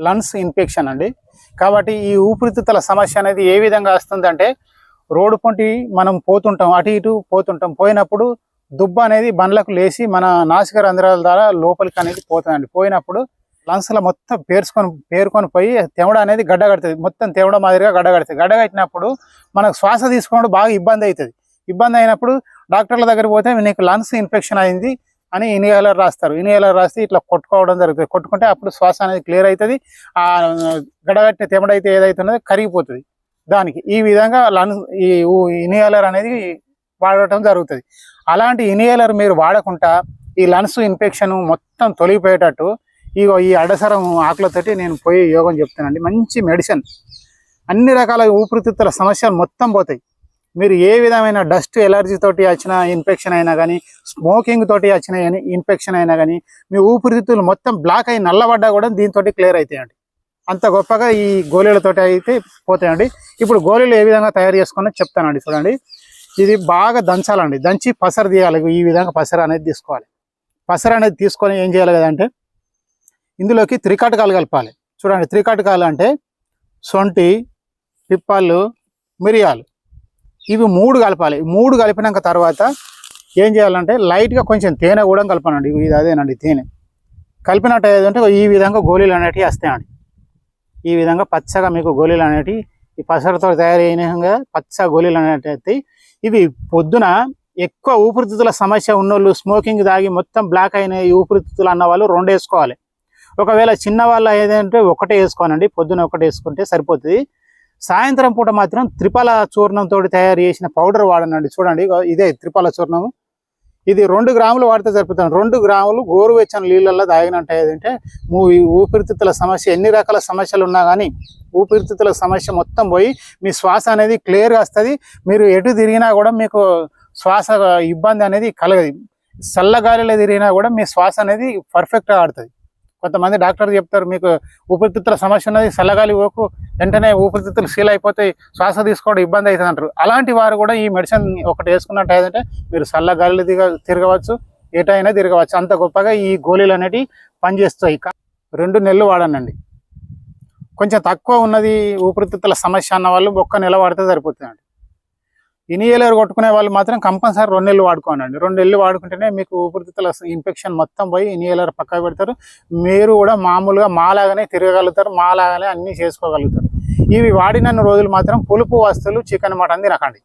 Lungs infection అండి. కాబట్టి ఈ ఊపిరితిత్తుల సమస్య అనేది ఏ విధంగా వస్తుందంటే, రోడ్డు పొంటి మనం పోతుంటాం, అటు ఇటు పోతుంటాం. పోయినప్పుడు దుబ్బ అనేది బండ్లకు లేచి మన నాసిక రంధ్రాల ద్వారా లోపలికి అనేది పోతుందండి. పోయినప్పుడు లంగ్స్లో మొత్తం పేరుకొని పోయి తెవడ అనేది గడ్డ కడుతుంది. మొత్తం తెవడ మాదిరిగా గడ్డ కడుతుంది. గడ్డ కట్టినప్పుడు మనకు శ్వాస తీసుకోవడం బాగా ఇబ్బంది అవుతుంది. ఇబ్బంది అయినప్పుడు డాక్టర్ల దగ్గరికి పోతే నీకు లంగ్స్ ఇన్ఫెక్షన్ అయింది అని ఇన్హేలర్ రాస్తారు. ఇన్హేలర్ రాస్తే ఇట్లా కొట్టుకోవడం జరుగుతుంది. కొట్టుకుంటే అప్పుడు శ్వాస అనేది క్లియర్ అవుతుంది. ఆ గడగట్టిన తెమడైతే ఏదైతున్నదో కరిగిపోతుంది. దానికి ఈ విధంగా ఈ ఇన్హేలర్ అనేది వాడటం జరుగుతుంది. అలాంటి ఇన్హేలర్ మీరు వాడకుండా ఈ లంగ్స్ ఇన్ఫెక్షన్ మొత్తం తొలగిపోయేటట్టు ఈ అడసరం ఆకులతోటి నేను పోయి యోగం చెప్తానండి. మంచి మెడిసిన్, అన్ని రకాల ఊపిరితిత్తుల సమస్యలు మొత్తం పోతాయి. మీరు ఏ విధమైన డస్ట్ ఎలర్జీ తోటి వచ్చిన ఇన్ఫెక్షన్ అయినా కానీ, స్మోకింగ్ తోటి వచ్చిన ఇన్ఫెక్షన్ అయినా కానీ, మీ ఊపిరితిత్తులు మొత్తం బ్లాక్ అయి నల్లబడ్డా కూడా దీంతో క్లియర్ అవుతాయండి. అంత గొప్పగా ఈ గోళీలతోటి అయితే పోతాయండి. ఇప్పుడు గోళీలు ఏ విధంగా తయారు చేసుకుని చెప్తానండి. చూడండి, ఇది బాగా దంచాలండి. దంచి పసరు తీయాలి. ఈ విధంగా పసరు అనేది తీసుకోవాలి. పసరు అనేది తీసుకొని ఏం చేయాలి కదంటే, ఇందులోకి త్రికటకాలు కలపాలి. చూడండి, త్రికటకాలు అంటే సొంటి, పిప్పళ్ళు, మిరియాలు, ఇవి 3 కలపాలి. 3 కలిపినాక తర్వాత ఏం చేయాలంటే లైట్గా కొంచెం తేనె కూడా కలపానండి. ఇది అదేనండి తేనె కలిపినట్టు ఏదంటే ఈ విధంగా గోళీలు అనేటివి వస్తాయండి. ఈ విధంగా పచ్చగా మీకు గోళీలు అనేటివి ఈ పసరుతో తయారైన పచ్చ గోళీలు అనేటివి. ఇవి పొద్దున ఎక్కువ ఊపిరితిత్తుల సమస్య ఉన్నోళ్ళు, స్మోకింగ్ తాగి మొత్తం బ్లాక్ అయిన ఊపిరితిత్తులు అన్న వాళ్ళు 2 వేసుకోవాలి. ఒకవేళ చిన్న వాళ్ళ ఏదంటే 1 వేసుకోనండి. పొద్దున 1 వేసుకుంటే సరిపోతుంది. సాయంత్రం పూట మాత్రం త్రిఫల చూర్ణంతో తయారు చేసిన పౌడర్ వాడనండి. చూడండి, ఇదే త్రిఫల చూర్ణము. ఇది 2 గ్రాములు వాడితే సరిపోతుంది. 2 గ్రాములు గోరువెచ్చని నీళ్ళల్లో తాగినట్టు ఏదంటే ఊపిరితిత్తుల సమస్య, ఎన్ని రకాల సమస్యలు ఉన్నా కానీ ఊపిరితిత్తుల సమస్య మొత్తం పోయి మీ శ్వాస అనేది క్లియర్గా వస్తుంది. మీరు ఎటు తిరిగినా కూడా మీకు శ్వాస ఇబ్బంది అనేది కలగదు. చల్లగాలిలో తిరిగినా కూడా మీ శ్వాస అనేది పర్ఫెక్ట్గా ఆడుతుంది. కొంతమంది డాక్టర్లు చెప్తారు, మీకు ఊపిరితిత్తుల సమస్య ఉన్నది, చల్లగాలి పోకు వెంటనే ఊపిరితిత్తులు సీల్ అయిపోతాయి, శ్వాస తీసుకోవడం ఇబ్బంది అవుతుంది అంటారు. అలాంటి వారు కూడా ఈ మెడిసిన్ ఒకటి వేసుకున్నట్టు ఏదంటే మీరు చల్లగాలి తిరగవచ్చు, ఎటైనా తిరగవచ్చు. అంత గొప్పగా ఈ గోళీలు అనేటివి పనిచేస్తాయి. 2 నెలలు వాడనండి. కొంచెం తక్కువ ఉన్నది ఊపిరితిత్తుల సమస్య అన్న వాళ్ళు 1 నెల వాడితే సరిపోతుందండి. ఇన్హేలర్ కొట్టుకునే వాళ్ళు మాత్రం కంపల్సరీ 2 నెలలు వాడుకోనండి. 2 నెలలు వాడుకుంటేనే మీకు ఊపిరితిత్తుల ఇన్ఫెక్షన్ మొత్తం పోయి ఇన్హేలర్ పక్కకు పెడతారు. మీరు కూడా మామూలుగా మాలాగానే తిరగగలుగుతారు, మాలాగానే అన్నీ చేసుకోగలుగుతారు. ఇవి వాడిన రోజులు మాత్రం పులుపు వస్తువులు, చికెన్, మటన్ తినకండి.